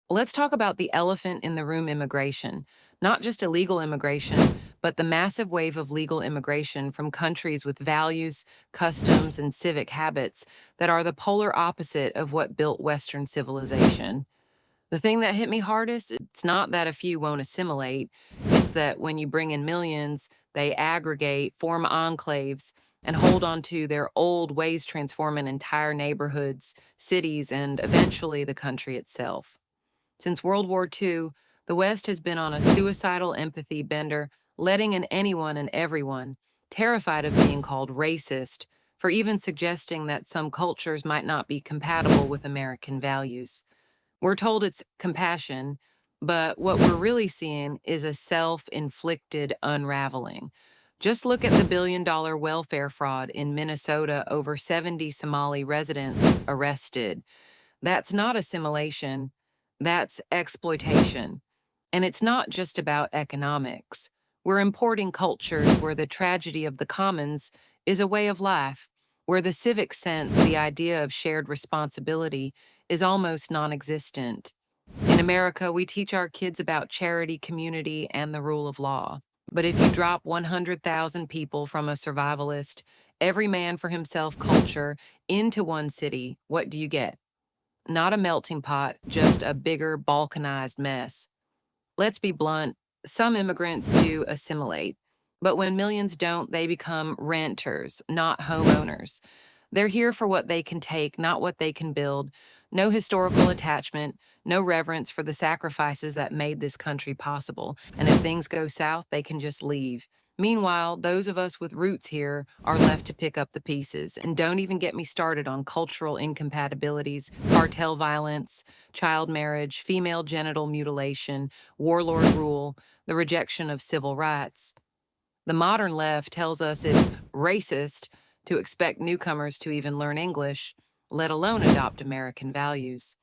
Let's talk about the elephant in the room immigration, not just illegal immigration, but the massive wave of legal immigration from countries with values, customs, and civic habits that are the polar opposite of what built Western civilization. The thing that hit me hardest, it's not that a few won't assimilate, it's that when you bring in millions, they aggregate, form enclaves, and hold on to their old ways, transforming entire neighborhoods, cities, and eventually the country itself. Since World War II, the West has been on a suicidal empathy bender, letting in anyone and everyone, terrified of being called racist, for even suggesting that some cultures might not be compatible with American values. We're told it's compassion, but what we're really seeing is a self inflicted unraveling. Just look at the $1 billion welfare fraud in Minnesota, over 70 Somali residents arrested. That's not assimilation, that's exploitation. And it's not just about economics. We're importing cultures where the tragedy of the commons is a way of life, where the civic sense, the idea of shared responsibility, is almost non existent. In America, we teach our kids about charity, community, and the rule of law. But if you drop 100,000 people from a survivalist, every man for himself culture into one city, what do you get? Not a melting pot, just a bigger, balkanized mess. Let's be blunt, some immigrants do assimilate, but when millions don't, they become renters, not homeowners. They're here for what they can take, not what they can build. No historical attachment, no reverence for the sacrifices that made this country possible. And if things go south, they can just leave. Meanwhile, those of us with roots here are left to pick up the pieces. And don't even get me started on cultural incompatibilities, cartel violence, child marriage, female genital mutilation, warlord rule, the rejection of civil rights. The modern left tells us it's racist to expect newcomers to even learn English, let alone adopt American values.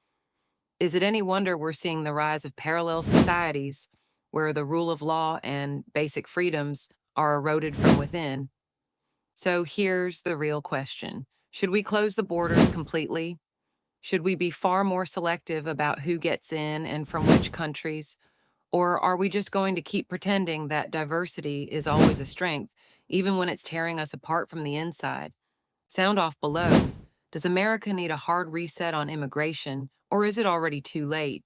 Is it any wonder we're seeing the rise of parallel societies where the rule of law and basic freedoms are eroded from within? So here's the real question. Should we close the borders completely? Should we be far more selective about who gets in and from which countries? Or are we just going to keep pretending that diversity is always a strength, even when it's tearing us apart from the inside? Sound off below. Does America need a hard reset on immigration, or is it already too late?